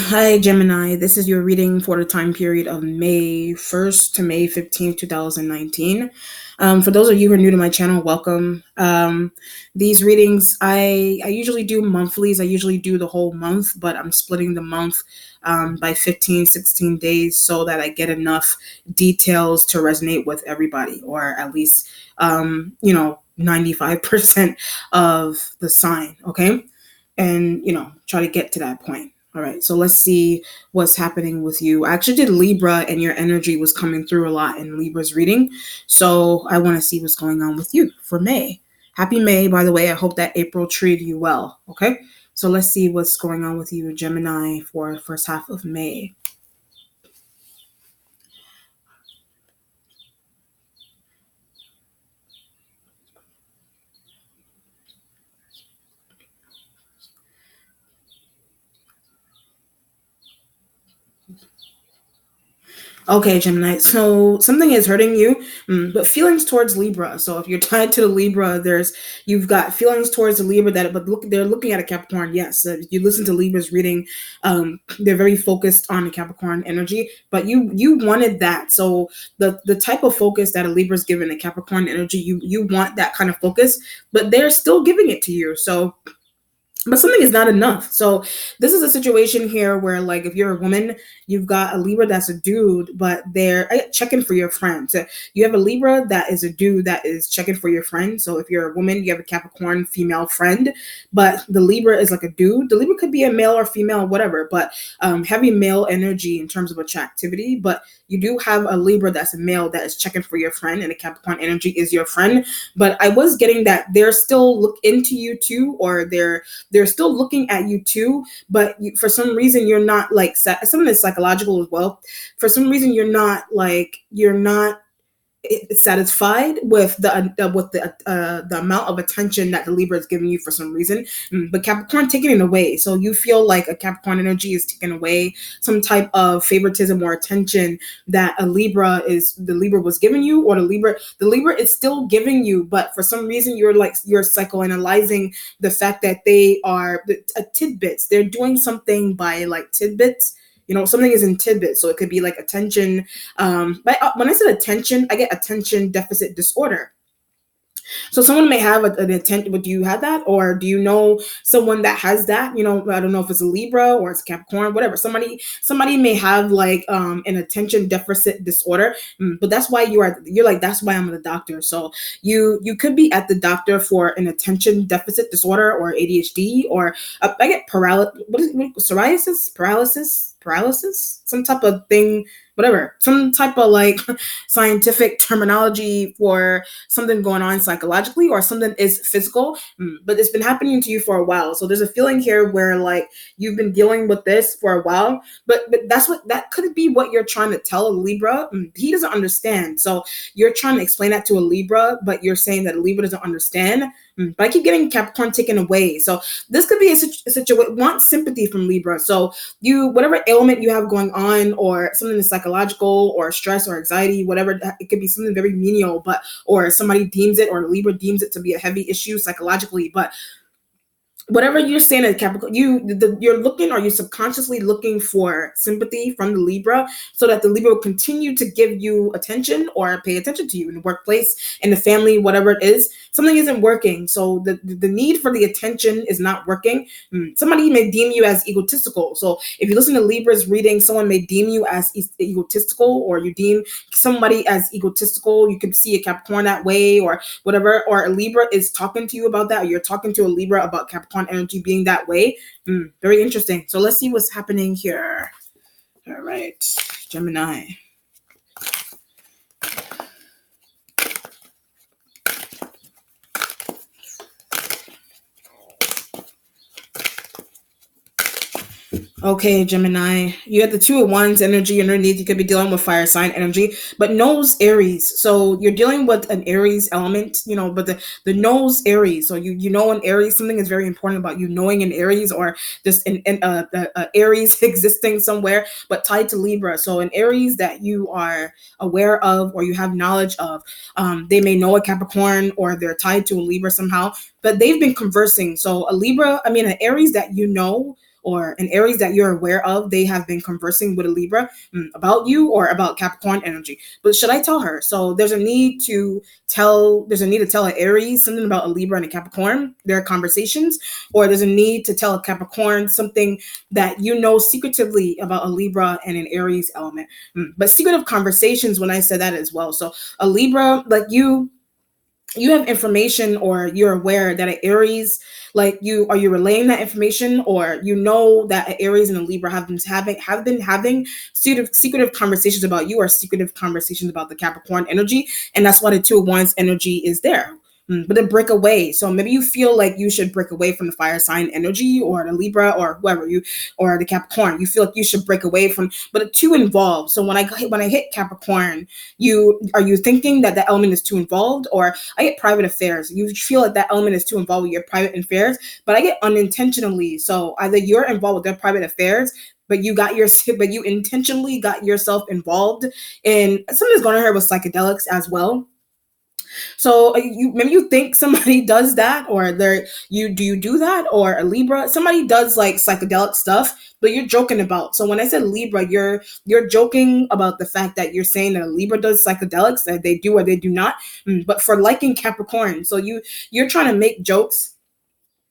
Hi, Gemini. This is your reading for the time period of May 1st to May 15th, 2019. For those of you who are new to my channel, welcome. These readings, I usually do monthlies. I usually do the whole month, but I'm splitting the month by 15, 16 days so that I get enough details to resonate with everybody, or at least, 95% of the sign, okay? And, try to get to that point. All right, so let's see what's happening with you. I actually did Libra, and your energy was coming through a lot in Libra's reading. So I want to see what's going on with you for May. Happy May, by the way. I hope that April treated you well. Okay, so let's see what's going on with you, Gemini, for the first half of May. Okay, Gemini. So something is hurting you, but feelings towards Libra. So if you're tied to the Libra, you've got feelings towards the Libra that, but look, they're looking at a Capricorn. Yes, if you listen to Libra's reading, they're very focused on the Capricorn energy. But you wanted that. So the type of focus that a Libra's given a Capricorn energy, you want that kind of focus, but they're still giving it to you. So but something is not enough. So this is a situation here where, like, if you're a woman, you've got a Libra that's a dude, but they're checking for your friend. So you have a Libra that is a dude that is checking for your friend. So if you're a woman, you have a Capricorn female friend, but the Libra is like a dude. The Libra could be a male or female, whatever, but heavy male energy in terms of attractivity. But you do have a Libra that's a male that is checking for your friend, and the Capricorn energy is your friend. But I was getting that they're still look into you too, or they're still looking at you too, but for some reason you're not like something that's psychological as well. For some reason you're not satisfied with the amount of attention that the Libra is giving you for some reason. But Capricorn taking it away, so you feel like a Capricorn energy is taking away some type of favoritism or attention that the Libra was giving you, or the Libra is still giving you, but for some reason you're psychoanalyzing the fact that they are tidbits. They're doing something by like tidbits. Something is in tidbits, so it could be like attention. But when I said attention, I get attention deficit disorder. So someone may have an attention. Do you have that, or do you know someone that has that? I don't know if it's a Libra or it's Capricorn, whatever. Somebody may have like an attention deficit disorder. But that's why you're like, that's why I'm the doctor. So you could be at the doctor for an attention deficit disorder or ADHD, or I get paralysis. What is it? Psoriasis, paralysis, some type of thing, whatever, some type of like scientific terminology for something going on psychologically, or something is physical. But it's been happening to you for a while. So there's a feeling here where like you've been dealing with this for a while, but that could be what you're trying to tell a Libra. He doesn't understand. So you're trying to explain that to a Libra, but you're saying that a Libra doesn't understand. But I keep getting Capricorn taken away. So this could be a situation. Want sympathy from Libra. So whatever ailment you have going on, or something that's psychological or stress or anxiety, whatever, it could be something very menial, but or somebody deems it, or Libra deems it to be a heavy issue psychologically. But whatever you're saying as Capricorn, you're looking, or you're subconsciously looking for sympathy from the Libra, so that the Libra will continue to give you attention or pay attention to you in the workplace, in the family, whatever it is. Something isn't working, so the need for the attention is not working. Somebody may deem you as egotistical. So if you listen to Libra's reading, someone may deem you as egotistical, or you deem somebody as egotistical. You could see a Capricorn that way, or whatever, or a Libra is talking to you about that, or you're talking to a Libra about Capricorn energy being that way. Very interesting. So let's see what's happening here. All right, Gemini. Okay, Gemini, you have the Two of Wands energy underneath. You could be dealing with fire sign energy, but nose Aries. So you're dealing with an Aries element, but the nose Aries. So you know an Aries, something is very important about you knowing an Aries, or just an Aries existing somewhere, but tied to Libra. So an Aries that you are aware of, or you have knowledge of. They may know a Capricorn, or they're tied to a Libra somehow, but they've been conversing. So an Aries that you know, or an Aries that you're aware of, they have been conversing with a Libra about you or about Capricorn energy. But should I tell her? So there's a need to tell an Aries something about a Libra and a Capricorn, their conversations, or there's a need to tell a Capricorn something that you know secretively about a Libra and an Aries element. But secretive conversations, when I said that as well. So a Libra, like you have information, or you're aware that an Aries, like you relaying that information, or you know that an Aries and a Libra have been having secretive conversations about you, or secretive conversations about the Capricorn energy, and that's why the Two of Wands energy is there. But then break away. So maybe you feel like you should break away from the fire sign energy, or the Libra, or whoever you, or the Capricorn. You feel like you should break away from, but it's too involved. So when I hit Capricorn, you thinking that the element is too involved, or I get private affairs. You feel like that element is too involved with your private affairs, but I get unintentionally. So either you're involved with their private affairs, but you intentionally got yourself involved in something's going on here with psychedelics as well. So you maybe you think somebody does that, or you do that, or a Libra, somebody does like psychedelic stuff, but you're joking about. So when I said Libra, you're joking about the fact that you're saying that a Libra does psychedelics, that they do or they do not. But for liking Capricorn, so you're trying to make jokes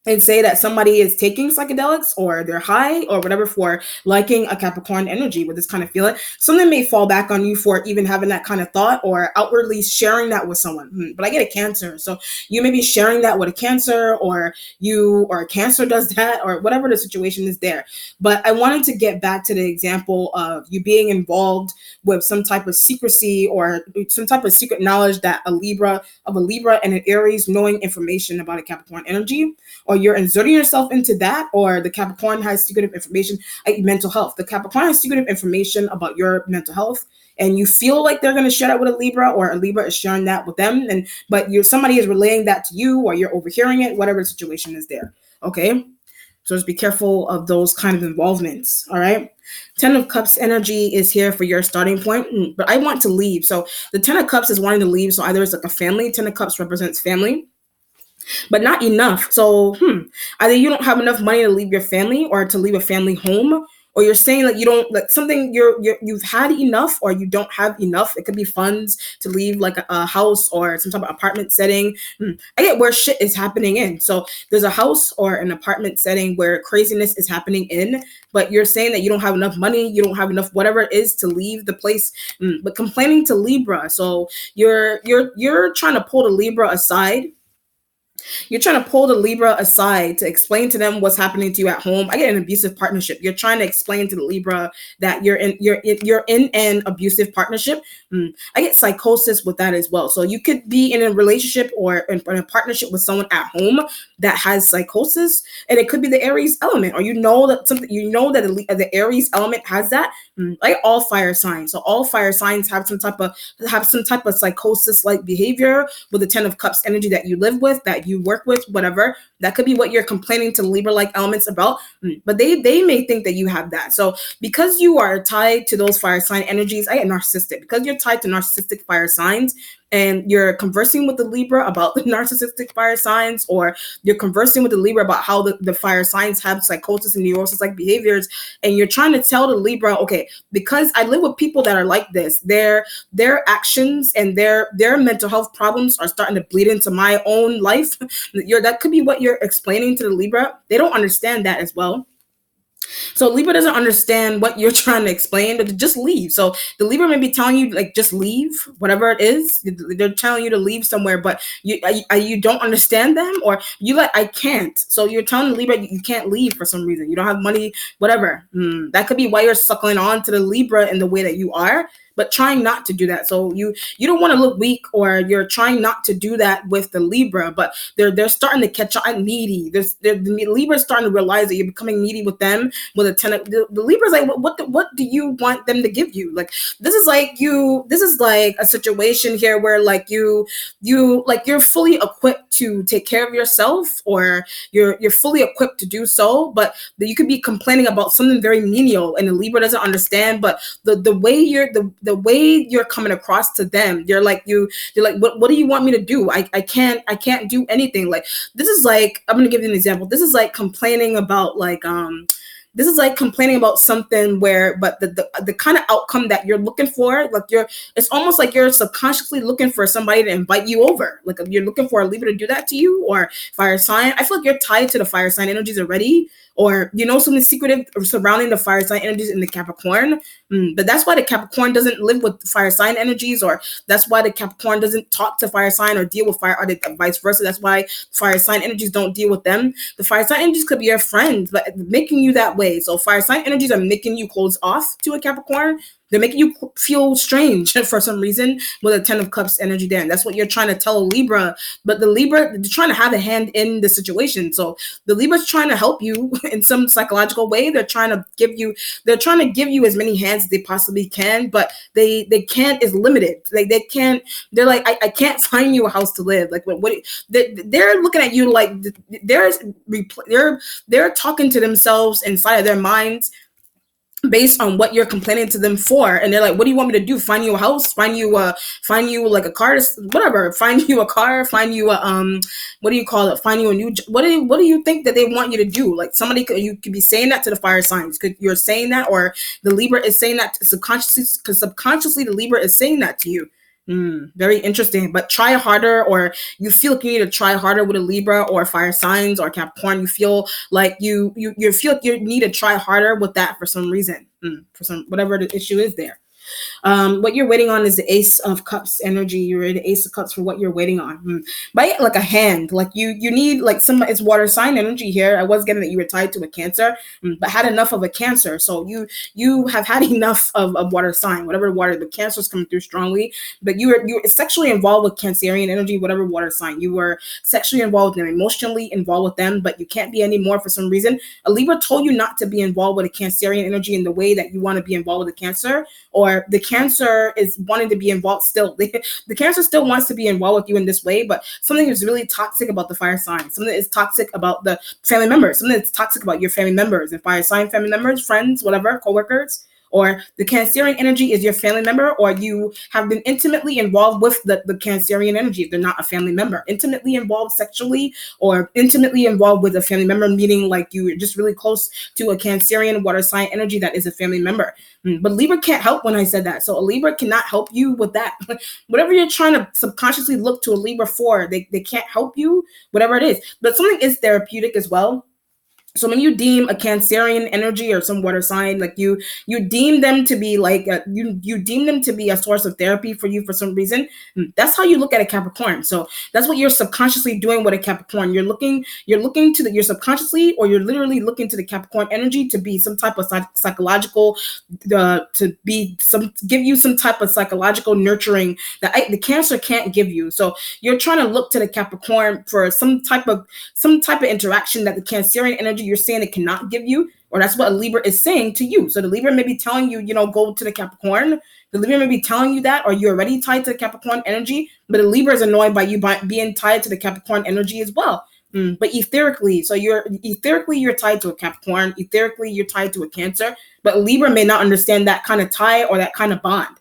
and say that somebody is taking psychedelics or they're high or whatever for liking a Capricorn energy with this kind of feeling. Something may fall back on you for even having that kind of thought or outwardly sharing that with someone. But I get a Cancer. So you may be sharing that with a Cancer, or a Cancer does that, or whatever the situation is there. But I wanted to get back to the example of you being involved with some type of secrecy or some type of secret knowledge that a Libra and an Aries knowing information about a Capricorn energy, or you're inserting yourself into that, or the Capricorn has secretive information, like mental health. The Capricorn has secretive information about your mental health, and you feel like they're going to share that with a Libra, or a Libra is sharing that with them, but somebody is relaying that to you, or you're overhearing it, whatever the situation is there. Okay, so just be careful of those kind of involvements. All right. Ten of Cups energy is here for your starting point, but I want to leave. So the Ten of Cups is wanting to leave. So either it's like a family. Ten of Cups represents family, but not enough. So, either you don't have enough money to leave your family, or to leave a family home, or you're saying that you don't like something you've had enough, or you don't have enough. It could be funds to leave like a house or some type of apartment setting. I get where shit is happening in. So there's a house or an apartment setting where craziness is happening in, but you're saying that you don't have enough money, you don't have enough whatever it is to leave the place. But complaining to Libra. So you're trying to pull the Libra aside. You're trying to pull the Libra aside to explain to them what's happening to you at home. I get an abusive partnership. You're trying to explain to the Libra that you're in an abusive partnership. I get psychosis with that as well. So you could be in a relationship or in a partnership with someone at home that has psychosis, and it could be the Aries element, or the Aries element has that. Like all fire signs. So all fire signs have some type of psychosis like behavior with the Ten of Cups energy that you live with, that you work with, whatever. That could be what you're complaining to Libra like elements about. But they may think that you have that. So because you are tied to those fire sign energies, I get narcissistic. Because you're tied to narcissistic fire signs, and you're conversing with the Libra about the narcissistic fire signs, or you're conversing with the Libra about how the fire signs have psychosis and neurosis like behaviors, and you're trying to tell the Libra, okay, because I live with people that are like this, their actions and their mental health problems are starting to bleed into my own life. That could be what you're explaining to the Libra. They don't understand that as well. So Libra doesn't understand what you're trying to explain, but to just leave. So the Libra may be telling you, like, just leave, whatever it is. They're telling you to leave somewhere, but you don't understand them, or you like, I can't. So you're telling the Libra you can't leave for some reason. You don't have money, whatever. That could be why you're suckling on to the Libra in the way that you are, but trying not to do that. So you don't want to look weak, or you're trying not to do that with the Libra, but they're starting to catch on needy. The Libra's starting to realize that you're becoming needy with them. With a ten, the Libra's like, what do you want them to give you? Like this is like a situation here where like you're fully equipped to take care of yourself, or you're fully equipped to do so, but you could be complaining about something very menial, and the Libra doesn't understand. But the way you're coming across to them, you're like, what do you want me to do? I can't do anything. Like this is like, I'm gonna give you an example. This is like complaining about This is like complaining about something where, but the kind of outcome that you're looking for, like it's almost like you're subconsciously looking for somebody to invite you over. Like you're looking for a Libra to do that to you, or fire sign. I feel like you're tied to the fire sign energies already, or something secretive surrounding the fire sign energies in the Capricorn. But that's why the Capricorn doesn't live with fire sign energies, or that's why the Capricorn doesn't talk to fire sign or deal with fire, or vice versa. That's why fire sign energies don't deal with them. The fire sign energies could be your friends, but making you that way. So fire sign energies are making you close off to a Capricorn. They're making you feel strange for some reason with a 10 of Cups energy there. And that's what you're trying to tell a Libra. But the Libra, they're trying to have a hand in the situation. So the Libra's trying to help you in some psychological way. They're trying to give you as many hands as they possibly can, but they can't is limited. Like they can't, they're like, I can't find you a house to live. Like what they're looking at you like they're talking to themselves inside of their minds based on what you're complaining to them for, and they're like, what do you want me to do? Find you a house, find you like a car, whatever, find you a car, find you a what do you call it, find you a new what do you think that they want you to do? Like somebody you could be saying that to the fire signs, because you're saying that, or the Libra is saying that subconsciously, because subconsciously the Libra is saying that to you. Very interesting. But try harder, or you feel like you need to try harder with a Libra or fire signs or Capricorn. You feel like you feel like you need to try harder with that for some reason, for some whatever the issue is there. What you're waiting on is the Ace of Cups energy. You're the Ace of Cups for what you're waiting on. By like a hand, like you need like it's water sign energy here. I was getting that you were tied to a Cancer, but had enough of a Cancer. So you have had enough of water sign, whatever water. The Cancer is coming through strongly, but you were sexually involved with Cancerian energy, whatever water sign. You were sexually involved with them, emotionally involved with them, but you can't be anymore for some reason. A Libra told you not to be involved with a Cancerian energy in the way that you want to be involved with a Cancer, or the Cancer is wanting to be involved still. The Cancer still wants to be involved with you in this way, but something is really toxic about the fire sign. Something is toxic about the family members. Something that's toxic about your family members and fire sign family members, friends, whatever, coworkers. Or the Cancerian energy is your family member, or you have been intimately involved with the Cancerian energy if they're not a family member. Intimately involved sexually, or intimately involved with a family member, meaning like you're just really close to a Cancerian water sign energy that is a family member. But Libra can't help when I said that. So a Libra cannot help you with that. Whatever you're trying to subconsciously look to a Libra for, they can't help you, whatever it is. But something is therapeutic as well. So when you deem a Cancerian energy or some water sign, like you deem them to be like you deem them to be a source of therapy for you for some reason. That's how you look at a Capricorn. So that's what you're subconsciously doing with a Capricorn. You're looking to you're subconsciously, or you're literally looking to the Capricorn energy to be some type of psychological, give you some type of psychological nurturing that the Cancer can't give you. So you're trying to look to the Capricorn for some type of interaction that the Cancerian energy you're saying it cannot give you, or that's what a Libra is saying to you. So the Libra may be telling you, go to the Capricorn. The Libra may be telling you that, or you're already tied to the Capricorn energy, but the Libra is annoyed by you being tied to the Capricorn energy as well. But etherically, so you're tied to a Capricorn. Etherically, you're tied to a Cancer, but Libra may not understand that kind of tie or that kind of bond.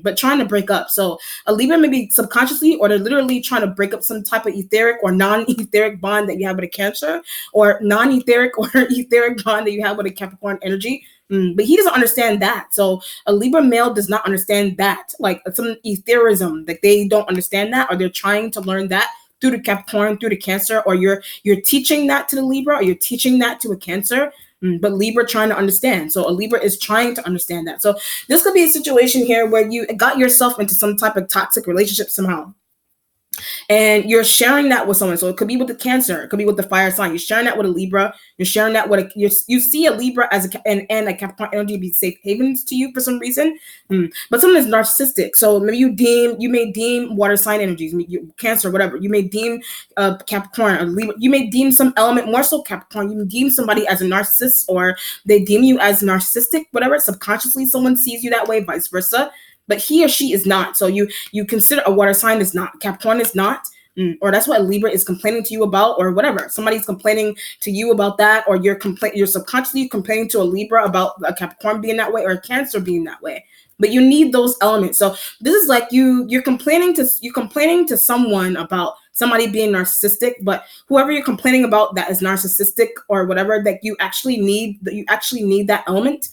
But trying to break up. So a Libra may be subconsciously, or they're literally trying to break up some type of etheric or non-etheric bond that you have with a Cancer, or non-etheric or etheric bond that you have with a Capricorn energy. But he doesn't understand that. So a Libra male does not understand that, like some etherism, like they don't understand that, or they're trying to learn that through the Capricorn, through the Cancer, or you're teaching that to the Libra, or you're teaching that to a Cancer. But Libra trying to understand. So a Libra is trying to understand that. So this could be a situation here where you got yourself into some type of toxic relationship somehow, and you're sharing that with someone. So it could be with the Cancer, it could be with the fire sign. You're sharing that with a Libra. You're sharing that with you see a Libra as and a Capricorn energy be safe havens to you for some reason. But someone is narcissistic. So maybe you may deem water sign energies, Cancer, whatever. You may deem Capricorn or Libra. You may deem some element more so Capricorn. You may deem somebody as a narcissist, or they deem you as narcissistic, whatever. Subconsciously, someone sees you that way, vice versa. But he or she is not. So you consider a water sign is not. Capricorn is not. Or that's what Libra is complaining to you about, or whatever. Somebody's complaining to you about that, or you're subconsciously complaining to a Libra about a Capricorn being that way, or a Cancer being that way. But you need those elements. So this is like you're complaining to someone about somebody being narcissistic, but whoever you're complaining about that is narcissistic or whatever, that you actually need that element.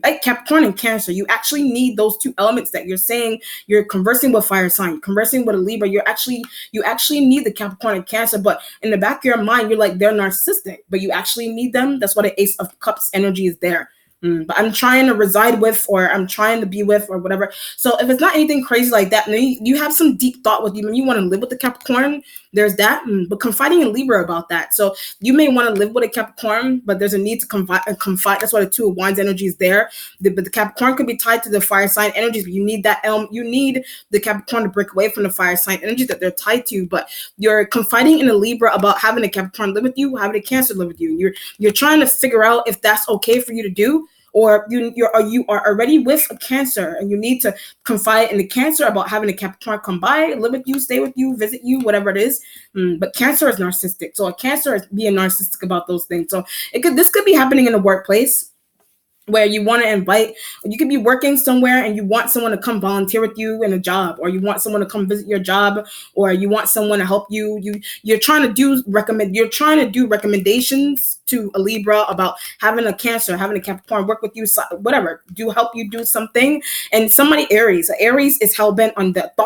Like Capricorn and Cancer, you actually need those two elements that you're saying. You're conversing with fire sign, conversing with a Libra. You actually need the Capricorn and Cancer, but in the back of your mind, you're like, they're narcissistic, but you actually need them. That's why the Ace of Cups energy is there. But I'm trying to reside with, or I'm trying to be with, or whatever. So if it's not anything crazy like that, then you have some deep thought with you. When you want to live with the Capricorn, there's that. But confiding in Libra about that. So you may want to live with a Capricorn, but there's a need to confide. That's why the Two of Wands energy is there. But the Capricorn could be tied to the fire sign energies. But you need that. You need the Capricorn to break away from the fire sign energies that they're tied to. But you're confiding in a Libra about having a Capricorn live with you, having a Cancer live with you. You're trying to figure out if that's okay for you to do, or you are already with a Cancer and you need to confide in the Cancer about having a Capricorn come by, live with you, stay with you, visit you, whatever it is. But Cancer is narcissistic, so a Cancer is being narcissistic about those things. So this could be happening in the workplace, where you want to invite, you could be working somewhere and you want someone to come volunteer with you in a job, or you want someone to come visit your job, or you want someone to help you. You're trying to do recommendations to a Libra about having a Cancer, having a Capricorn work with you, whatever, help you do something. And somebody Aries is hell bent on that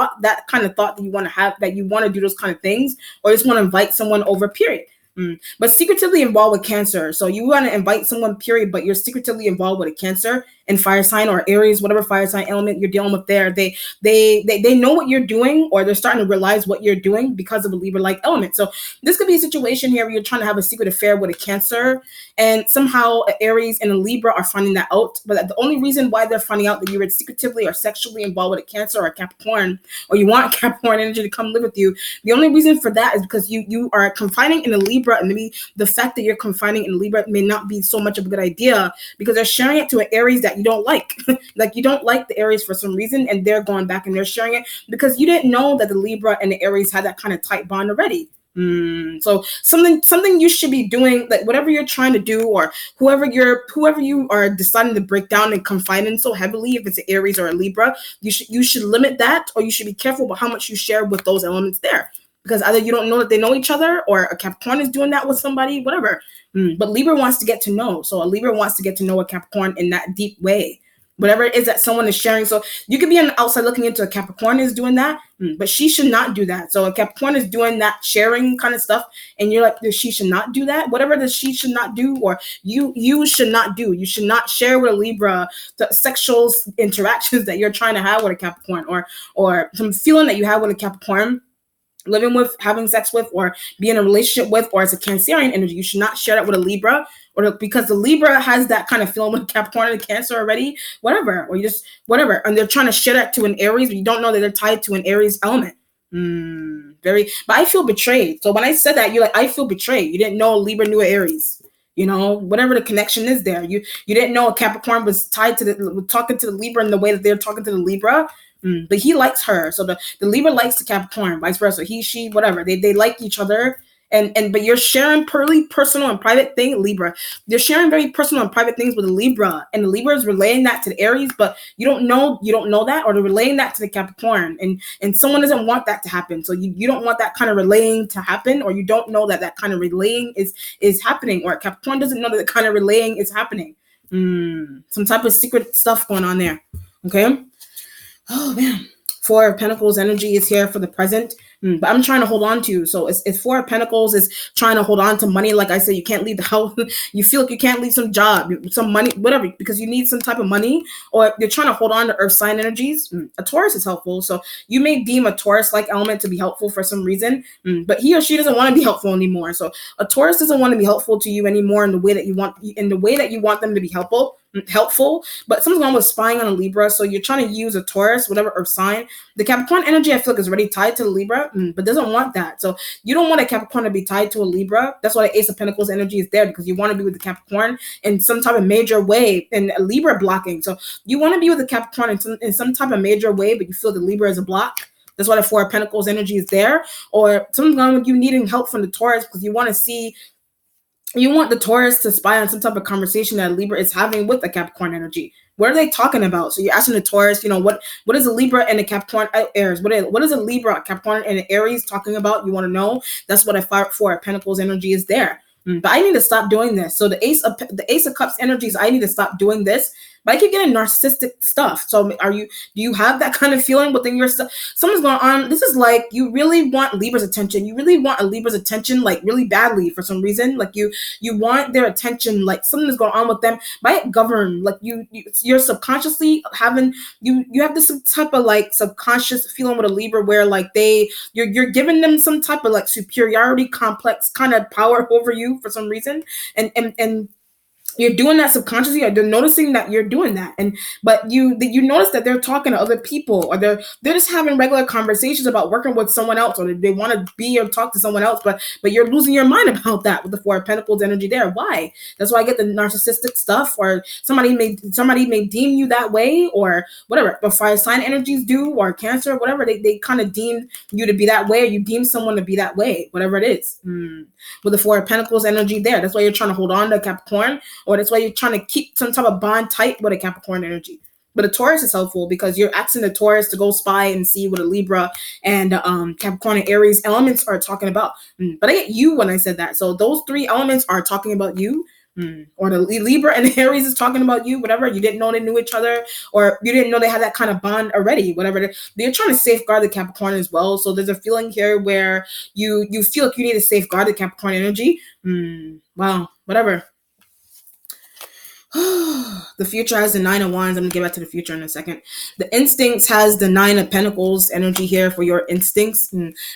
kind of thought that you want to have, that you want to do those kind of things, or just want to invite someone over, period. But secretively involved with Cancer. So you want to invite someone, period, but you're secretively involved with a Cancer and fire sign or Aries, whatever fire sign element you're dealing with there. They know what you're doing, or they're starting to realize what you're doing because of a Libra-like element. So this could be a situation here where you're trying to have a secret affair with a Cancer, and somehow an Aries and a Libra are finding that out. But the only reason why they're finding out that you're secretively or sexually involved with a Cancer or a Capricorn, or you want Capricorn energy to come live with you, the only reason for that is because you are confiding in a Libra, and maybe the fact that you're confiding in a Libra may not be so much of a good idea, because they're sharing it to an Aries that you don't like. Like, you don't like the Aries for some reason, and they're going back and they're sharing it because you didn't know that the Libra and the Aries had that kind of tight bond already. So something you should be doing, like whatever you're trying to do, or whoever you are deciding to break down and confide in so heavily, if it's an Aries or a Libra, you should limit that, or you should be careful about how much you share with those elements there. Because either you don't know that they know each other, or a Capricorn is doing that with somebody, whatever. But Libra wants to get to know. So a Libra wants to get to know a Capricorn in that deep way. Whatever it is that someone is sharing. So you could be on the outside looking into a Capricorn is doing that, but she should not do that. So a Capricorn is doing that sharing kind of stuff, and you're like, she should not do that. Whatever that she should not do, or you should not do. You should not share with a Libra the sexual interactions that you're trying to have with a Capricorn, or some feeling that you have with a Capricorn, living with, having sex with, or be in a relationship with, or as a Cancerian energy. You should not share that with a Libra, or because the Libra has that kind of feeling with Capricorn and Cancer already, whatever, or you just whatever, and they're trying to share that to an Aries, but you don't know that they're tied to an Aries element. But I feel betrayed. So when I said that, you're like, I feel betrayed. You didn't know a Libra knew an Aries. You know, whatever the connection is there, you didn't know a Capricorn was tied to talking to the Libra in the way that they're talking to the Libra. But he likes her. So the Libra likes the Capricorn, vice versa. He, she, whatever. They like each other. But you're sharing purely personal and private thing, Libra. You're sharing very personal and private things with a Libra. And the Libra is relaying that to the Aries, but you don't know that, or they're relaying that to the Capricorn. And someone doesn't want that to happen. So you don't want that kind of relaying to happen, or you don't know that kind of relaying is happening, or Capricorn doesn't know that kind of relaying is happening. Some type of secret stuff going on there. Okay. Oh man, Four of Pentacles energy is here for the present, but I'm trying to hold on to. So it's Four of Pentacles is trying to hold on to money. Like I said, you can't leave the house. You feel like you can't leave some job, some money, whatever, because you need some type of money, or you're trying to hold on to Earth sign energies. A Taurus is helpful. So you may deem a Taurus-like element to be helpful for some reason, but he or she doesn't want to be helpful anymore. So a Taurus doesn't want to be helpful to you anymore in the way that you want them to be helpful, but something's wrong with spying on a Libra. So you're trying to use a Taurus, whatever Earth sign. The Capricorn energy, I feel like, is already tied to the Libra, but doesn't want that. So you don't want a Capricorn to be tied to a Libra. That's why the Ace of Pentacles energy is there, because you want to be with the Capricorn in some type of major way, and a Libra blocking. So you want to be with the Capricorn in some type of major way, but you feel the Libra is a block. That's why the Four of Pentacles energy is there. Or something's wrong with you needing help from the Taurus, because you want to see You want the Taurus to spy on some type of conversation that Libra is having with the Capricorn energy. What are they talking about? So you're asking the Taurus, what is a Libra and a Capricorn Aries? What is a Libra, Capricorn, and an Aries talking about? You want to know? That's what a Four of Pentacles energy is there. But I need to stop doing this. So the Ace of Cups energies, I need to stop doing this. But I keep getting narcissistic stuff. So do you have that kind of feeling within yourself? Something's going on. This is like you really want Libra's attention. You really want a Libra's attention, like really badly for some reason. Like you want their attention. Like something is going on with them. Might govern. Like you're subconsciously having you have this type of like subconscious feeling with a Libra where like you're giving them some type of like superiority complex kind of power over you for some reason, and you're doing that subconsciously, or they're noticing that you're doing that, but you notice that they're talking to other people, or they're just having regular conversations about working with someone else, or they want to be or talk to someone else, but you're losing your mind about that with the Four of Pentacles energy there. Why? That's why I get the narcissistic stuff, or somebody may deem you that way, or whatever. But fire sign energies do, or Cancer, whatever, they kind of deem you to be that way, or you deem someone to be that way, whatever it is. With the Four of Pentacles energy there, that's why you're trying to hold on to Capricorn, or that's why you're trying to keep some type of bond tight with a Capricorn energy. But a Taurus is helpful because you're asking the Taurus to go spy and see what a Libra and Capricorn and Aries elements are talking about. But I get you when I said that. So those three elements are talking about you. Or the Libra and Aries is talking about you, whatever. You didn't know they knew each other, or you didn't know they had that kind of bond already, whatever. They're trying to safeguard the Capricorn as well. So there's a feeling here where you feel like you need to safeguard the Capricorn energy. Wow, whatever. The future has the Nine of Wands. I'm gonna get back to the future in a second. The instincts has the Nine of Pentacles energy here for your instincts,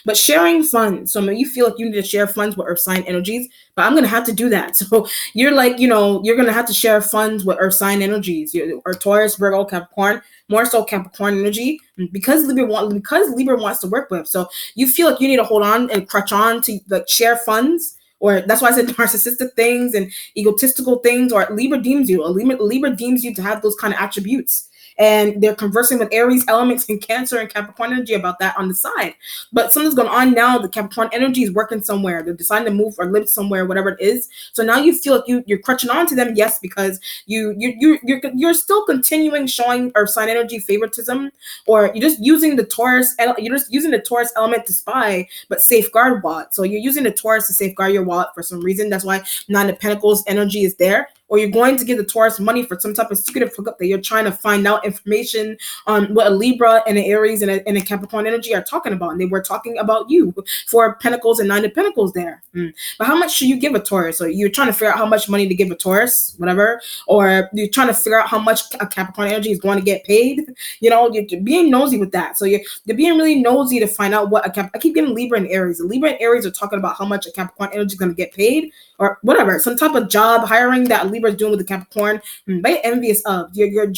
but sharing funds. So maybe you feel like you need to share funds with Earth sign energies, but I'm gonna have to do that. So you're like, you're gonna have to share funds with Earth sign energies, or Taurus, Virgo, Capricorn, more so Capricorn energy, because Libra wants to work with. So you feel like you need to hold on and crutch on to like share funds. Or that's why I said narcissistic things and egotistical things, or Libra deems you. Libra deems you to have those kind of attributes. And they're conversing with Aries elements and Cancer and Capricorn energy about that on the side. But something's going on now. The Capricorn energy is working somewhere. They're deciding to move or live somewhere, whatever it is. So now you feel like you're crutching on to them, yes, because you're still continuing showing Earth sign energy favoritism, or you're just using the Taurus element to spy, but safeguard wallet. So you're using the Taurus to safeguard your wallet for some reason. That's why Nine of Pentacles energy is there. Or you're going to give the Taurus money for some type of secretive hookup that you're trying to find out information on what a Libra and an Aries and a Capricorn energy are talking about. And they were talking about you. Four of Pentacles and Nine of Pentacles there. But how much should you give a Taurus? So you're trying to figure out how much money to give a Taurus, whatever. Or you're trying to figure out how much a Capricorn energy is going to get paid. You're being nosy with that. So you're being really nosy to find out what I keep getting Libra and Aries. The Libra and Aries are talking about how much a Capricorn energy is going to get paid, or whatever, some type of job hiring that Libra is doing with the Capricorn. But envious of you're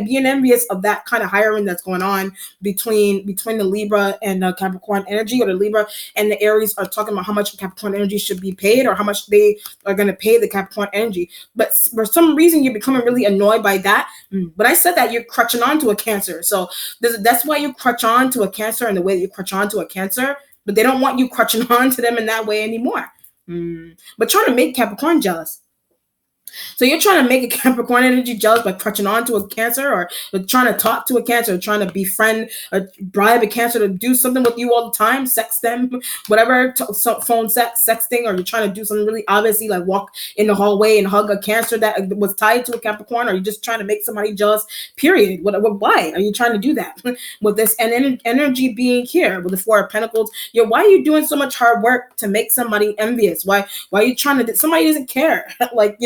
being envious of that kind of hiring that's going on between the Libra and the Capricorn energy, or the Libra and the Aries are talking about how much Capricorn energy should be paid, or how much they are going to pay the Capricorn energy. But for some reason you're becoming really annoyed by that. But I said that you're crutching on to a Cancer, so that's why you crutch on to a Cancer in the way that you crutch on to a Cancer. But they don't want you crutching on to them in that way anymore. But trying to make Capricorn jealous. So you're trying to make a Capricorn energy jealous by crutching on to a Cancer, or trying to talk to a Cancer, or trying to befriend or bribe a Cancer to do something with you all the time, sex them, whatever, phone sex, sexting, or you're trying to do something really obviously like walk in the hallway and hug a Cancer that was tied to a Capricorn, or you're just trying to make somebody jealous, period. Why are you trying to do that? With this energy being here with the Four of Pentacles, why are you doing so much hard work to make somebody envious? Why are you trying to, somebody doesn't care? Like,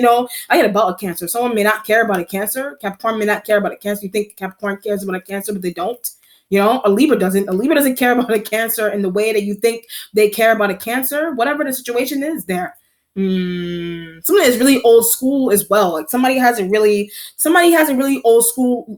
I get about a Cancer. Someone may not care about a Cancer. Capricorn may not care about a Cancer. You think Capricorn cares about a Cancer, but they don't. A Libra doesn't. A Libra doesn't care about a Cancer in the way that you think they care about a Cancer. Whatever the situation is there. Something is really old school as well. Like somebody has a really old school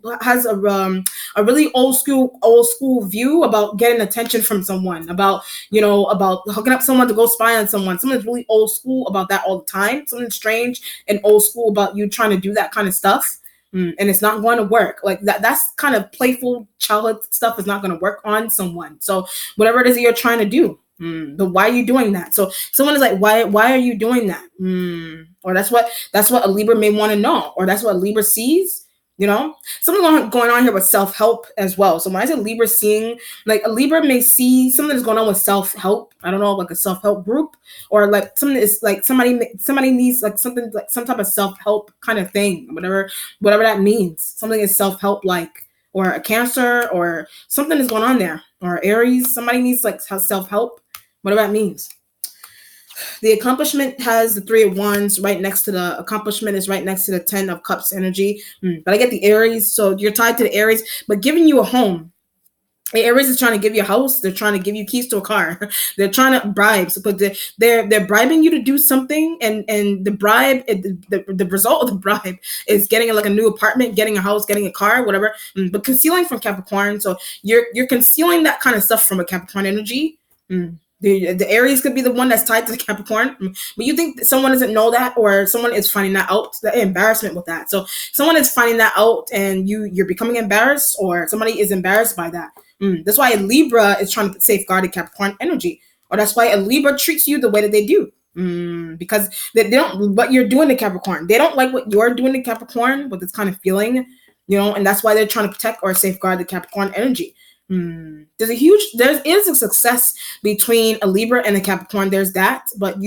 view about getting attention from someone, about hooking up someone to go spy on someone. Something's really old school about that all the time. Something strange and old school about you trying to do that kind of stuff. And it's not going to work. Like that's kind of playful childhood stuff is not going to work on someone. So whatever it is that you're trying to do. But why are you doing that? So someone is like, why are you doing that? Or that's what a Libra may want to know, or that's what a Libra sees. Something going on here with self help as well. So when I say Libra seeing, like a Libra may see something that's going on with self help. I don't know, like a self help group, or like something is like somebody needs like something like some type of self help kind of thing, whatever that means. Something is self help like, or a Cancer, or something is going on there, or Aries. Somebody needs like self help, whatever that means. The accomplishment has the Three of Wands right next to the accomplishment is right next to the Ten of Cups energy. But I get the Aries, so you're tied to the Aries, but giving you a home. The Aries is trying to give you a house. They're trying to give you keys to a car. They're trying to bribes, but they're bribing you to do something, and the bribe, the result of the bribe is getting like a new apartment, getting a house, getting a car, whatever. But concealing from Capricorn, so you're concealing that kind of stuff from a Capricorn energy. The Aries could be the one that's tied to the Capricorn, but you think someone doesn't know that, or someone is finding that out. The embarrassment with that. So someone is finding that out, and you're becoming embarrassed, or somebody is embarrassed by that. That's why a Libra is trying to safeguard the Capricorn energy, or that's why a Libra treats you the way that they do. Because they don't what you're doing to Capricorn. They don't like what you're doing to Capricorn with this kind of feeling, and that's why they're trying to protect or safeguard the Capricorn energy. There is a success between a Libra and a Capricorn. There's that, but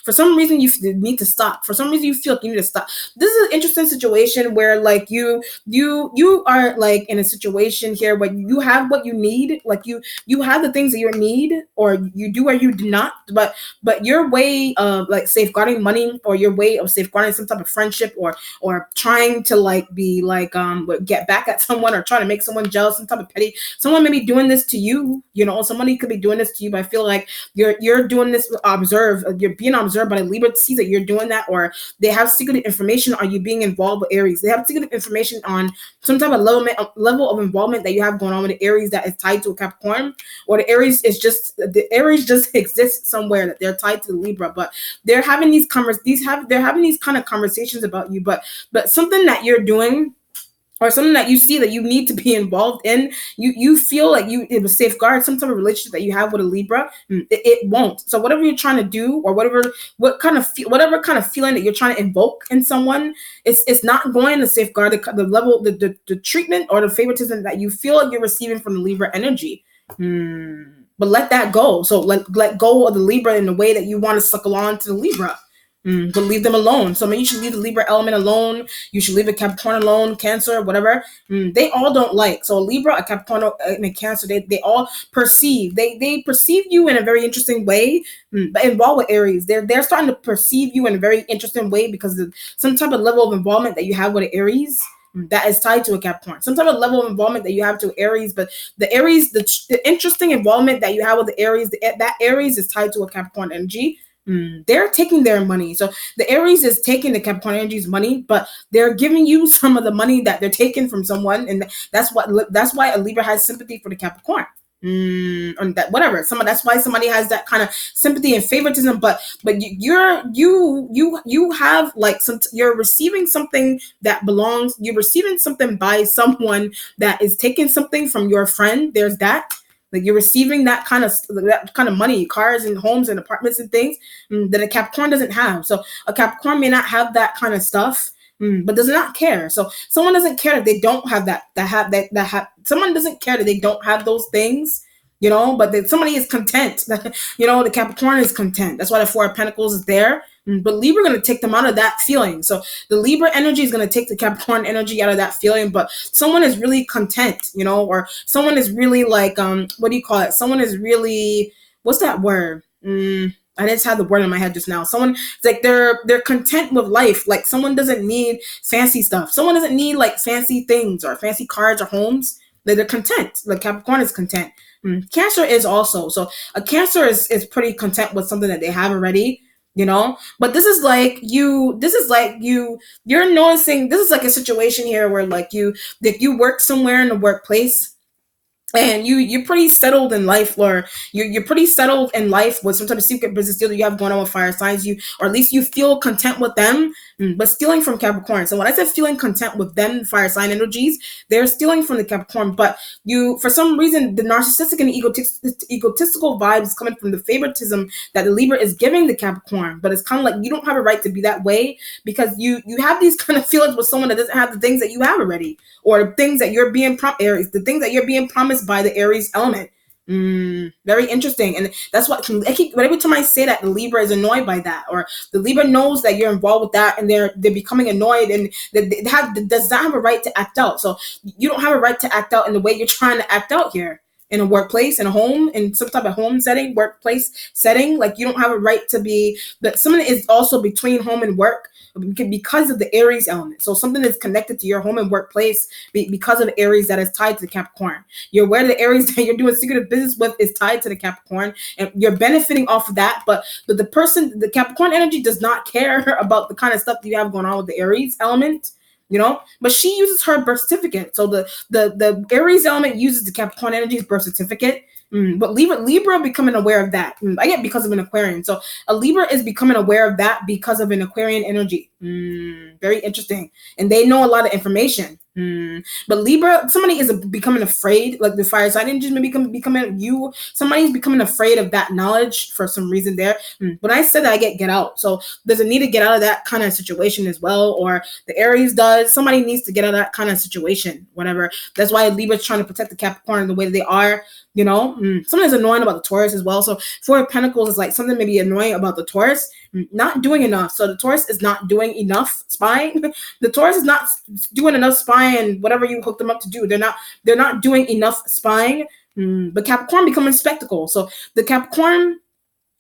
for some reason you need to stop. For some reason you feel like you need to stop. This is an interesting situation where like you are like in a situation here where you have what you need, like you have the things that you need, or you do or you do not. But your way of like safeguarding money, or your way of safeguarding some type of friendship, or trying to like be like get back at someone, or trying to make someone jealous, some type of petty. Someone may be doing this to you, somebody could be doing this to you, but I feel like you're doing this you're being observed by a Libra to see that you're doing that, or they have secret information. Are you being involved with Aries? They have secret information on some type of level of involvement that you have going on with the Aries that is tied to a Capricorn, or the Aries just exists somewhere that they're tied to the Libra, but they're having these they're having these kind of conversations about you, but something that you're doing, or something that you see that you need to be involved in, you feel like it will safeguard some type of relationship that you have with a Libra. It won't. So whatever you're trying to do, or whatever kind of feeling that you're trying to invoke in someone, it's not going to safeguard the level, the treatment or the favoritism that you feel like you're receiving from the Libra energy. But let that go. So let go of the Libra in the way that you want to suckle on to the Libra. But leave them alone. So maybe you should leave the Libra element alone. You should leave a Capricorn alone, Cancer, whatever. They all don't like. So a Libra, a Capricorn, and a Cancer, they all perceive. They perceive you in a very interesting way. But involved with Aries, they're starting to perceive you in a very interesting way because of some type of level of involvement that you have with Aries that is tied to a Capricorn. Some type of level of involvement that you have to Aries, but the Aries, the interesting involvement that you have with the Aries, that Aries is tied to a Capricorn energy. They're taking their money. So the Aries is taking the Capricorn energy's money, but they're giving you some of the money that they're taking from someone, and that's why a Libra has sympathy for the Capricorn. And that whatever. That's why somebody has that kind of sympathy and favoritism. But you have like you're receiving something that belongs. You're receiving something by someone that is taking something from your friend. There's that. Like you're receiving that kind of money, cars and homes and apartments and things that a Capricorn doesn't have. So a Capricorn may not have that kind of stuff, but does not care. So someone doesn't care that they don't have someone doesn't care that they don't have those things, but that somebody is content. The Capricorn is content. That's why the Four of Pentacles is there. But Libra going to take them out of that feeling. So the Libra energy is going to take the Capricorn energy out of that feeling. But someone is really content, or someone is really like, what do you call it? Someone is really, what's that word? I just had the word in my head just now. Someone, it's like they're content with life. Like someone doesn't need fancy stuff. Someone doesn't need like fancy things or fancy cars or homes. They're content. Like Capricorn is content. Cancer is also. So a Cancer is pretty content with something that they have already. But this is like you're noticing, this is like a situation here where like you work somewhere in the workplace, and you're pretty settled in life, or you're pretty settled in life with some type of secret business deal that you have going on with fire signs, you, or at least you feel content with them. But stealing from Capricorn, so when I said feeling content with them fire sign energies, they're stealing from the Capricorn. But you, for some reason, the narcissistic and egotistical vibes coming from the favoritism that the Libra is giving the Capricorn. But it's kind of like you don't have a right to be that way, because you have these kind of feelings with someone that doesn't have the things that you have already, or things that you're being Aries, the things that you're being promised by the Aries element. Very interesting, and that's what I keep. Every time I say that, the Libra is annoyed by that, or the Libra knows that you're involved with that, and they're becoming annoyed, and they does not have a right to act out. So you don't have a right to act out in the way you're trying to act out here, in a workplace, in a home, in some type of home setting, workplace setting. Like, you don't have a right to be. But something is also between home and work, because of the Aries element. So something is connected to your home and workplace because of Aries that is tied to the Capricorn. You're aware the Aries that you're doing secretive business with is tied to the Capricorn, and you're benefiting off of that. But the Capricorn energy does not care about the kind of stuff that you have going on with the Aries element. But she uses her birth certificate. So the Aries element uses the Capricorn energy's birth certificate. But Libra becoming aware of that. I get because of an Aquarian. So a Libra is becoming aware of that because of an Aquarian energy. Very interesting. And they know a lot of information. But Libra, somebody is becoming afraid, like the fire sign energy may becoming you. Somebody's becoming afraid of that knowledge for some reason there. When I said that, I get out. So there's a need to get out of that kind of situation as well, or the Aries does. Somebody needs to get out of that kind of situation, whatever. That's why Libra's trying to protect the Capricorn the way that they are. Something's annoying about the Taurus as well. So Four of Pentacles is like something maybe annoying about the Taurus, not doing enough. So the Taurus is not doing enough spying. The Taurus is not doing enough spying. Whatever you hook them up to do, they're not doing enough spying. But Capricorn becoming spectacle. So the Capricorn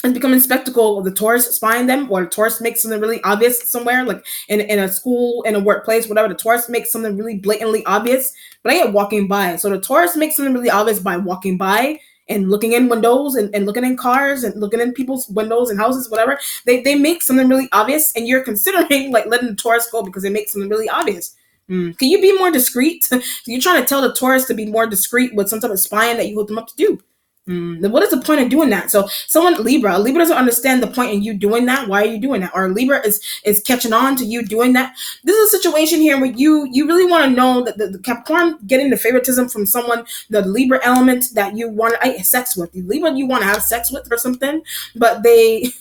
is becoming spectacle of the Taurus spying them, or the Taurus makes something really obvious somewhere, like in a school, in a workplace, whatever. The Taurus makes something really blatantly obvious, but I get walking by. So the Taurus makes something really obvious by walking by and looking in windows, and looking in cars, and looking in people's windows and houses, whatever. They make something really obvious, and you're considering like letting the Taurus go because they make something really obvious. Can you be more discreet? You're trying to tell the Taurus to be more discreet with some type of spying that you hook them up to do. Then what is the point of doing that? So Libra doesn't understand the point in you doing that. Why are you doing that? Or Libra is catching on to you doing that. This is a situation here where you really want to know that the Capricorn getting the favoritism from someone, the Libra element that you want to have sex with. The Libra you want to have sex with or something, but they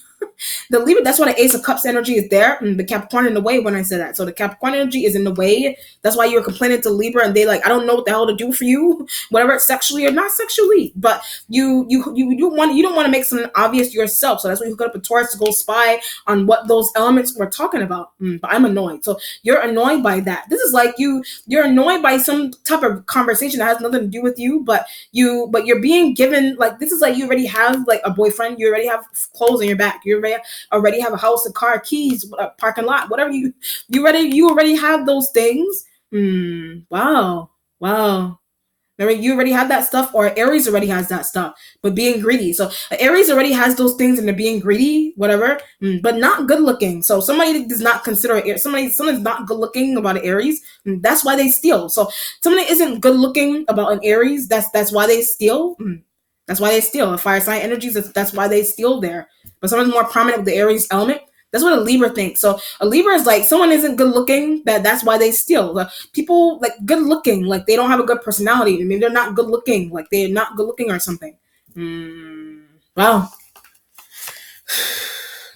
the Libra, that's why the Ace of Cups energy is there, and the Capricorn in the way when I said that. So the Capricorn energy is in the way. That's why you're complaining to Libra, and they like, I don't know what the hell to do for you, whatever, sexually or not sexually. But you don't want to make something obvious yourself. So that's why you got up a Taurus to go spy on what those elements were talking about. But I'm annoyed. So you're annoyed by that. This is like you're annoyed by some type of conversation that has nothing to do with you, but you're being given, like, this is like you already have like a boyfriend, you already have clothes on your back, you already have a house, a car, keys, a parking lot, whatever you already have those things. Wow. Remember, you already have that stuff, or Aries already has that stuff, but being greedy. So Aries already has those things, and they're being greedy, whatever, but not good looking. So somebody does not consider someone's not good looking about an Aries. That's why they steal. So somebody isn't good looking about an Aries. That's why they steal. That's why they steal. The fire sign energies, that's why they steal there. But someone's more prominent with the Aries element. That's what a Libra thinks. So a Libra is like, someone isn't good looking, that's why they steal. The people like good looking, like they don't have a good personality. Maybe they're not good looking, like they're not good looking or something. Wow.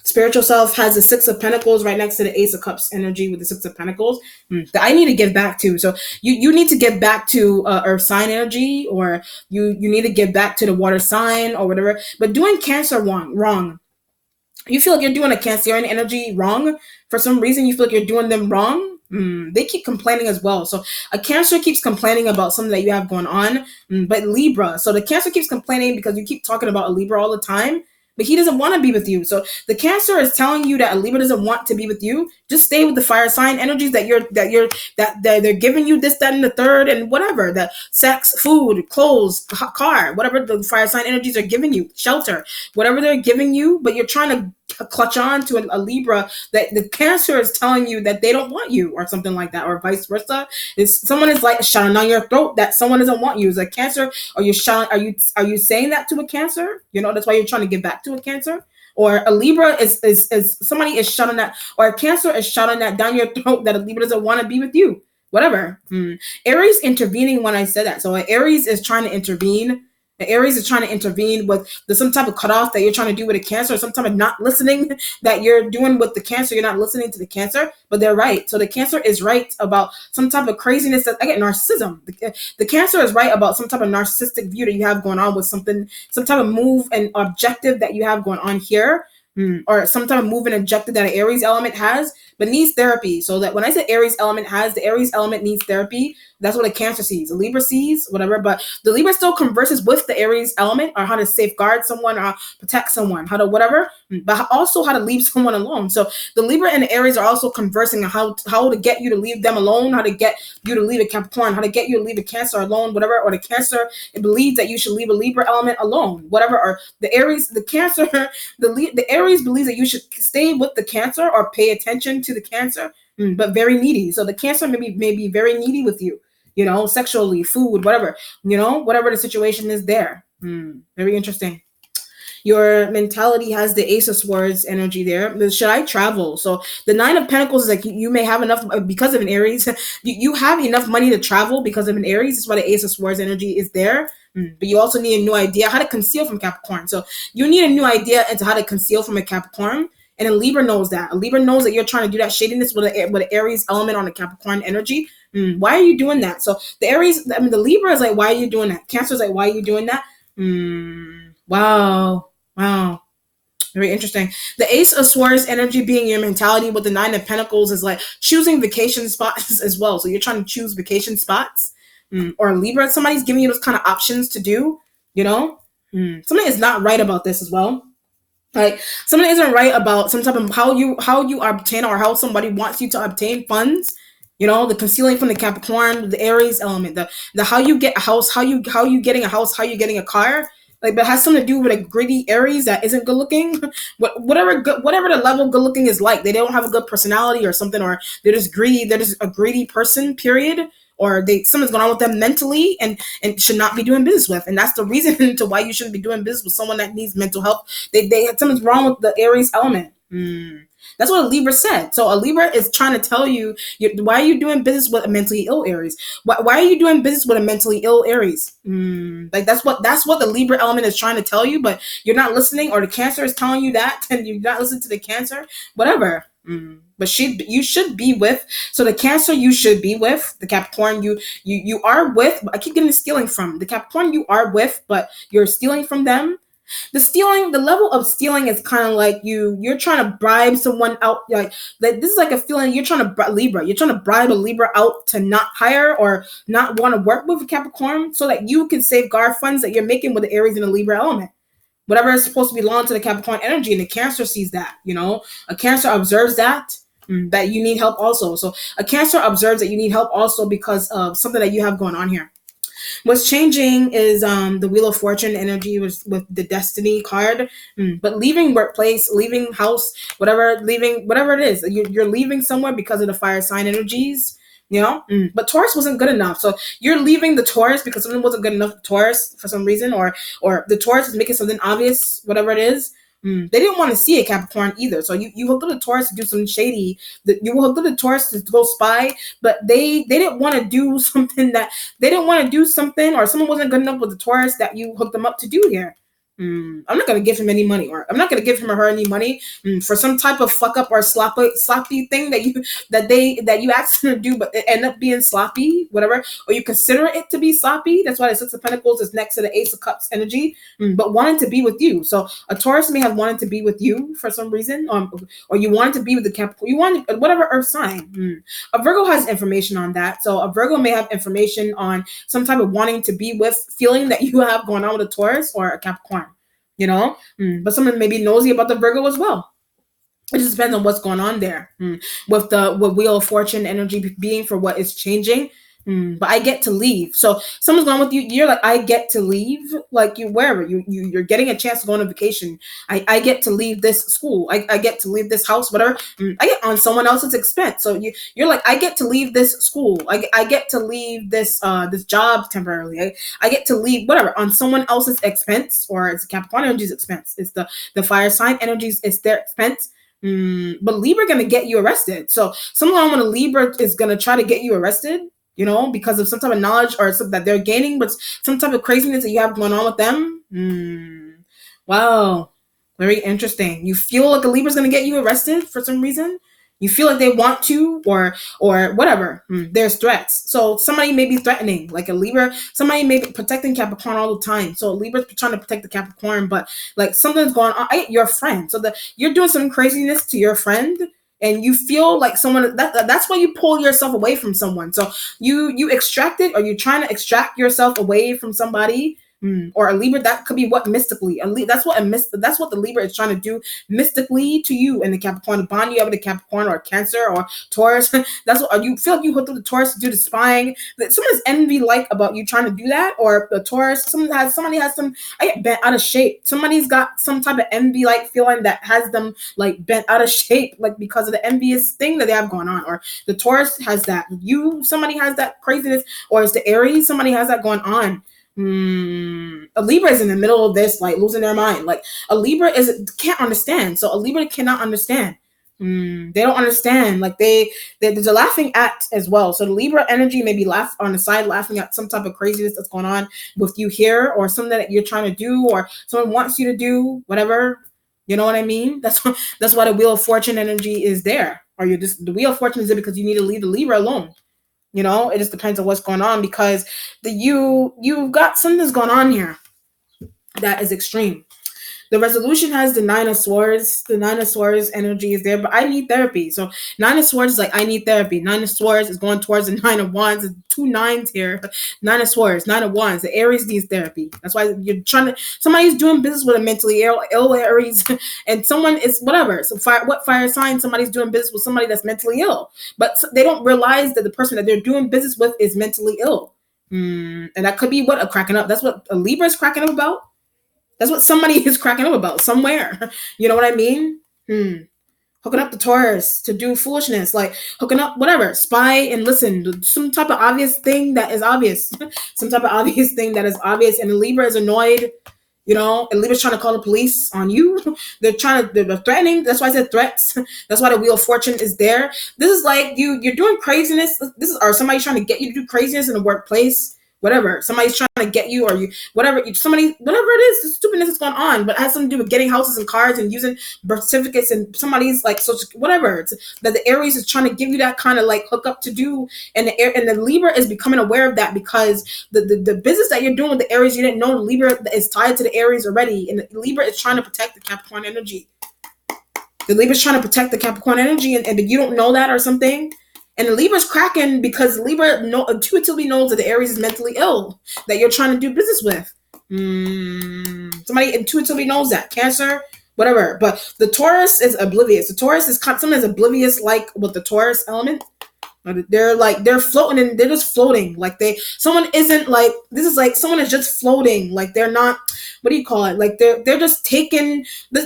Spiritual self has the Six of Pentacles right next to the Ace of Cups energy with the Six of Pentacles that I need to give back to. So you need to give back to Earth sign energy, or you need to give back to the water sign or whatever. But doing Cancer wrong. You feel like you're doing a Cancerian energy wrong. For some reason, you feel like you're doing them wrong. They keep complaining as well. So a Cancer keeps complaining about something that you have going on, but Libra. So the Cancer keeps complaining because you keep talking about a Libra all the time, but he doesn't want to be with you. So the Cancer is telling you that a Libra doesn't want to be with you. Just stay with the fire sign energies that they're giving you this, that, and the third, and whatever, the sex, food, clothes, car, whatever the fire sign energies are giving you, shelter, whatever they're giving you. But you're trying to clutch on to a Libra, that the Cancer is telling you that they don't want you or something like that, or vice versa. Is someone is like shouting down your throat that someone doesn't want you? Is a Cancer? Are you shouting? Are you saying that to a Cancer? That's why you're trying to give back to a Cancer. Or a Libra is somebody is shouting that, or a Cancer is shouting that down your throat that a Libra doesn't want to be with you. Whatever. Aries intervening when I said that. So Aries is trying to intervene. The Aries is trying to intervene with some type of cutoff that you're trying to do with a Cancer, or some type of not listening that you're doing with the Cancer. You're not listening to the Cancer, but they're right. So the Cancer is right about some type of craziness that, again, narcissism. The Cancer is right about some type of narcissistic view that you have going on with something, some type of move and objective that you have going on here. Or some type of move and objective that an Aries element has, but needs therapy. So that when I say Aries element has, the Aries element needs therapy. That's what a Cancer sees, a Libra sees, whatever. But the Libra still converses with the Aries element, or how to safeguard someone, or protect someone, how to whatever, but also how to leave someone alone. So the Libra and the Aries are also conversing on how to get you to leave them alone, how to get you to leave a Capricorn, how to get you to leave a Cancer alone, whatever. Or the Cancer, it believes that you should leave a Libra element alone, whatever. Or the Aries, the Cancer, the Aries believes that you should stay with the Cancer or pay attention to the Cancer, but very needy. So the Cancer may be very needy with you, sexually, food, whatever, whatever the situation is there. Very interesting. Your mentality has the Ace of Swords energy there. Should I travel? So the Nine of Pentacles is like you may have enough because of an Aries. You have enough money to travel because of an Aries. That's why the Ace of Swords energy is there. But you also need a new idea how to conceal from Capricorn. So you need a new idea into how to conceal from a Capricorn. And a Libra knows that. A Libra knows that you're trying to do that shadiness with an Aries element on a Capricorn energy. Why are you doing that? So the Aries, the Libra is like, why are you doing that? Cancer is like, why are you doing that? Wow. Very interesting. The Ace of Swords energy being your mentality with the Nine of Pentacles is like choosing vacation spots as well. So you're trying to choose vacation spots. Or Libra, somebody's giving you those kind of options to do, Something is not right about this as well. Like something isn't right about some type of how you obtain, or how somebody wants you to obtain funds. The concealing from the Capricorn, the Aries element, the how you get a house, how you getting a house, how you getting a car. Like, but it has something to do with a greedy Aries that isn't good looking. Whatever the level good looking is like, they don't have a good personality or something, or they're just greedy. They're just a greedy person, period. Or something's going on with them mentally and should not be doing business with. And that's the reason to why you shouldn't be doing business with someone that needs mental health. They had something's wrong with the Aries element. That's what a Libra said. So a Libra is trying to tell you, why are you doing business with a mentally ill Aries? Why are you doing business with a mentally ill Aries? Like that's what the Libra element is trying to tell you, but you're not listening, or the Cancer is telling you that, and you're not listening to the Cancer, whatever. But you should be with. So the Cancer you should be with. The Capricorn you are with. I keep getting stealing from the Capricorn you are with, but you're stealing from them. The level of stealing is kind of like you're trying to bribe someone out. Like this is like a feeling you're trying to Libra. You're trying to bribe a Libra out to not hire or not want to work with a Capricorn, so that you can safeguard funds that you're making with the Aries and the Libra element. Whatever is supposed to belong to the Capricorn energy, and the Cancer sees that. A Cancer observes that you need help also. So a Cancer observes that you need help also because of something that you have going on here. What's changing is the Wheel of Fortune energy with the Destiny card. But leaving workplace, leaving house, whatever it is, you're leaving somewhere because of the fire sign energies. But Taurus wasn't good enough. So you're leaving the Taurus because something wasn't good enough for Taurus for some reason, or the Taurus is making something obvious, whatever it is. They didn't want to see a Capricorn either. So you hooked up the Taurus to do something shady. You hooked up the Taurus to go spy, but they didn't want to do something or someone wasn't good enough with the Taurus that you hooked them up to do here. I'm not going to give him any money, or I'm not going to give him or her any money for some type of fuck up or sloppy thing that you asked them to do, but it end up being sloppy, whatever, or you consider it to be sloppy. That's why the Six of Pentacles is next to the Ace of Cups energy, but wanted to be with you. So a Taurus may have wanted to be with you for some reason, or you wanted to be with the Capricorn. You wanted whatever Earth sign. A Virgo has information on that. So a Virgo may have information on some type of wanting to be with feeling that you have going on with a Taurus or a Capricorn. But someone may be nosy about the Virgo as well. It just depends on what's going on there. With Wheel of Fortune energy being for what is changing, But I get to leave. So someone's going with you. You're like, I get to leave. Like you, wherever you're getting a chance to go on a vacation. I get to leave this school. I get to leave this house, whatever. I get on someone else's expense. So you're like, I get to leave this school. I get to leave this job temporarily. I get to leave whatever on someone else's expense, or it's Capricorn energy's expense. It's the fire sign energies. It's their expense. But Libra gonna get you arrested. So someone when a Libra is gonna try to get you arrested, because of some type of knowledge or something that they're gaining, but some type of craziness that you have going on with them. Wow. Very interesting. You feel like a Libra's going to get you arrested for some reason. You feel like they want to, or whatever. There's threats. So somebody may be threatening, like a Libra. Somebody may be protecting Capricorn all the time. So Libra's trying to protect the Capricorn, but like something's going on. Your friend. So you're doing some craziness to your friend, and you feel like someone that's why you pull yourself away from someone. So you extract it, or you're trying to extract yourself away from somebody. Or a Libra, that could be what mystically. That's what the Libra is trying to do mystically to you and the Capricorn, to bond you up with the Capricorn or Cancer or Taurus. That's what you feel like you hooked up the Taurus to do the spying. That someone's envy like about you trying to do that, or the Taurus. Somebody has some. I get bent out of shape. Somebody's got some type of envy like feeling that has them like bent out of shape, like because of the envious thing that they have going on. Or the Taurus has that. Somebody has that craziness, or it's the Aries. Somebody has that going on. A Libra is in the middle of this, like losing their mind. Like a Libra can't understand. So a Libra cannot understand. They don't understand. Like there's a laughing act as well. So the Libra energy may be on the side, laughing at some type of craziness that's going on with you here, or something that you're trying to do, or someone wants you to do, whatever. You know what I mean? That's why the Wheel of Fortune energy is there. Or the Wheel of Fortune is there because you need to leave the Libra alone. It just depends on what's going on, because you've got something's going on here that is extreme. The resolution has the Nine of Swords. The Nine of Swords energy is there, but I need therapy. So Nine of Swords is like, I need therapy. Nine of Swords is going towards the Nine of Wands. There's two nines here. Nine of Swords, Nine of Wands. The Aries needs therapy. That's why somebody's doing business with a mentally ill Aries, and someone is whatever. So what fire sign? Somebody's doing business with somebody that's mentally ill, but they don't realize that the person that they're doing business with is mentally ill. And that could be what cracking up. That's what a Libra is cracking up about. That's what somebody is cracking up about somewhere. You know what I mean? Hooking up the Taurus to do foolishness, like hooking up whatever, spy and listen, some type of obvious thing that is obvious. Some type of obvious thing that is obvious, and the Libra is annoyed. And Libra's trying to call the police on you. They're threatening. That's why I said threats. That's why the Wheel of Fortune is there. This is like you're doing craziness. Or somebody's trying to get you to do craziness in the workplace. Whatever. Somebody's trying to get you, or you, whatever it is, the stupidness is going on, but it has something to do with getting houses and cars and using birth certificates, and somebody's like social, whatever. It's that the Aries is trying to give you that kind of like hookup to do, and the Libra is becoming aware of that, because the business that you're doing with the Aries, you didn't know the Libra is tied to the Aries already, and the Libra is trying to protect the Capricorn energy. The Libra is trying to protect the Capricorn energy, and you don't know that or something. And the Libra's cracking because Libra intuitively knows that the Aries is mentally ill that you're trying to do business with. Somebody intuitively knows that. Cancer, whatever. But the Taurus is oblivious. The Taurus is someone is oblivious, like with the Taurus element. They're floating, and they're just floating. Like someone isn't like, this is like someone is just floating. Like they're not, what do you call it? Like they're just taking,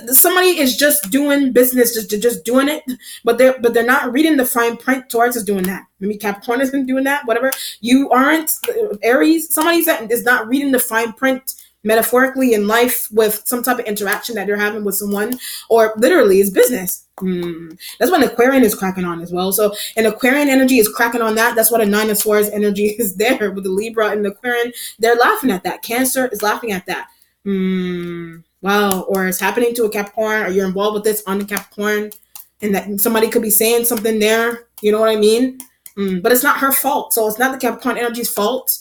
somebody is just doing business, just doing it, but they're not reading the fine print. Taurus is doing that. Maybe Capricorn isn't doing that, whatever. You aren't. Aries, somebody that is not reading the fine print metaphorically in life with some type of interaction that they're having with someone, or literally is business. That's what an Aquarian is cracking on as well. So an Aquarian energy is cracking on that. That's what a Nine of Swords energy is there with the Libra and the Aquarian. They're laughing at that. Cancer is laughing at that. Wow. Or it's happening to a Capricorn, or you're involved with this on the Capricorn, and that somebody could be saying something there. You know what I mean? But it's not her fault. So it's not the Capricorn energy's fault.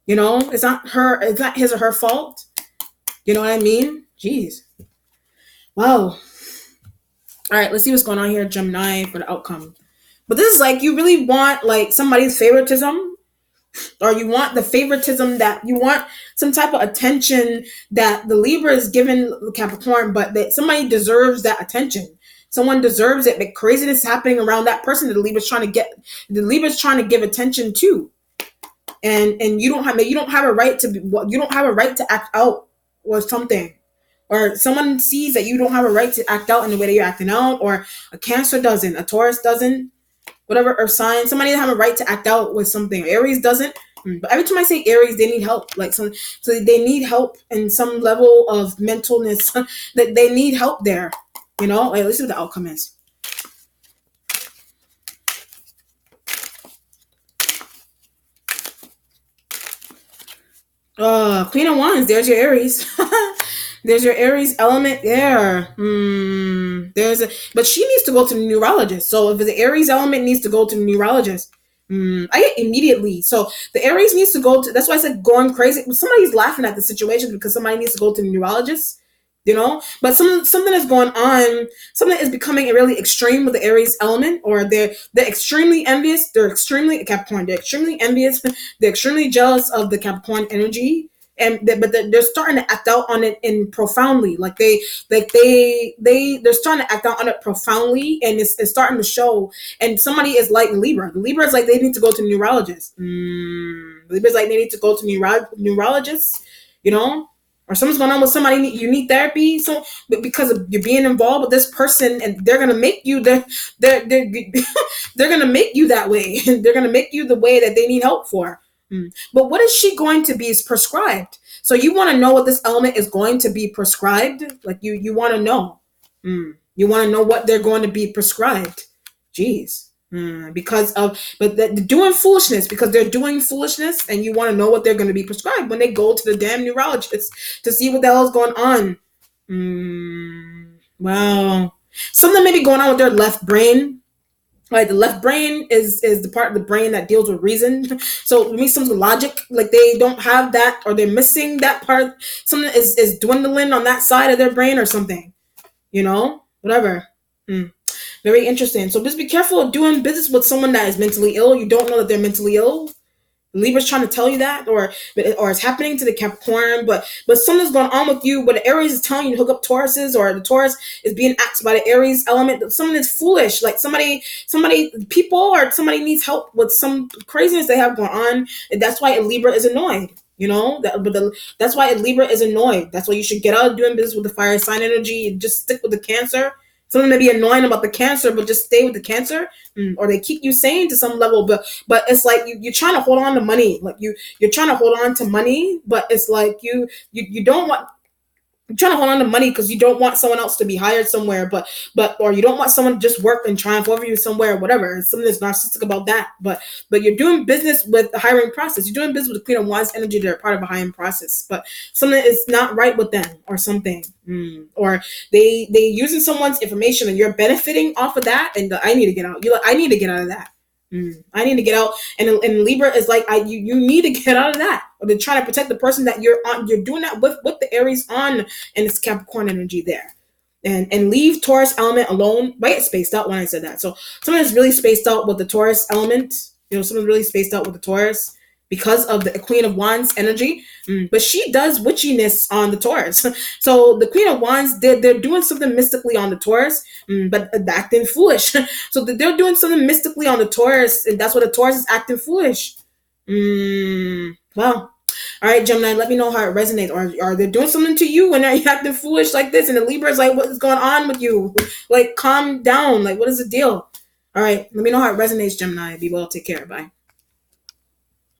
It's not his or her fault. You know what I mean? Jeez. Wow. All right, let's see what's going on here, Gemini, for the outcome. But this is like, you really want like somebody's favoritism, or you want the favoritism, that you want some type of attention that the Libra is giving Capricorn, but that somebody deserves that attention. Someone deserves it. But craziness happening around that person that the Libra's trying to give attention to. and you don't have a right to be, you don't have a right to act out or something, or someone sees that you don't have a right to act out in the way that you're acting out, or a Cancer doesn't, a Taurus doesn't, whatever, or sign, somebody doesn't have a right to act out with something. Aries doesn't. But every time I say Aries, they need help. Like so they need help in some level of mentalness. That they need help there. Like, let's see what the outcome is. Queen of Wands. There's your Aries. There's your Aries element there. But she needs to go to the neurologist. So if the Aries element needs to go to the neurologist, I get immediately. So the Aries needs to go to. That's why I said going crazy. Somebody's laughing at the situation because somebody needs to go to the neurologist. But something is going on. Something is becoming really extreme with the Aries element, or they're extremely envious. They're extremely Capricorn. They're extremely envious. They're extremely jealous of the Capricorn energy, but they're starting to act out on it in profoundly. Like they're starting to act out on it profoundly, and it's starting to show. And somebody is like Libra. The Libra is like they need to go to neurologists. Libra is like they need to go to neurologists. Or something's going on with somebody, you need therapy. So, but because of you're being involved with this person, and they're gonna make you they're gonna make you that way. They're gonna make you the way that they need help for. But what is she going to be prescribed? So you want to know what this element is going to be prescribed? Like you want to know. You want to know what they're going to be prescribed. Jeez. But they're doing foolishness, because they're doing foolishness, and you want to know what they're going to be prescribed when they go to the damn neurologist to see what the hell is going on. Wow. Something may be going on with their left brain. Like the left brain is the part of the brain that deals with reason. So it means something logic, like they don't have that, or they're missing that part. Something is dwindling on that side of their brain or something. Whatever. Very interesting. So just be careful of doing business with someone that is mentally ill. You don't know that they're mentally ill. Libra's trying to tell you that, or it's happening to the Capricorn, but something's going on with you. But the Aries is telling you to hook up Tauruses, or the Taurus is being asked by the Aries element. Someone is foolish, like people, or somebody needs help with some craziness they have going on, and that's why a Libra is annoyed. That's why a Libra is annoyed. That's why you should get out of doing business with the fire sign energy and just stick with the Cancer. Something may be annoying about the Cancer, but just stay with the Cancer, or they keep you sane to some level. But it's like you're trying to hold on to money, like you're trying to hold on to money, but it's like you don't want. You're trying to hold on to money because you don't want someone else to be hired somewhere, or you don't want someone to just work and triumph over you somewhere, or whatever. It's something that's narcissistic about that. But you're doing business with the hiring process. You're doing business with the Queen of Wands energy. They're part of a hiring process, but something is not right with them, or something, or they using someone's information, and you're benefiting off of that. And I need to get out. You're like, I need to get out of that. I need to get out, and Libra is like, you need to get out of that, or they're trying to protect the person that you're on. You're doing that with the Aries on, and it's Capricorn energy there, and leave Taurus element alone. I get spaced out when I said that. So someone is really spaced out with the Taurus element. Someone really spaced out with the Taurus because of the Queen of Wands energy. But she does witchiness on the Taurus. So the Queen of Wands, they're doing something mystically on the Taurus, but acting foolish. So they're doing something mystically on the Taurus, and that's why the Taurus is acting foolish. Well, all right, Gemini, let me know how it resonates. Or are they doing something to you when they're acting foolish like this? And the Libra is like, what is going on with you? Like, calm down. Like, what is the deal? All right, let me know how it resonates, Gemini. Be well. Take care. Bye.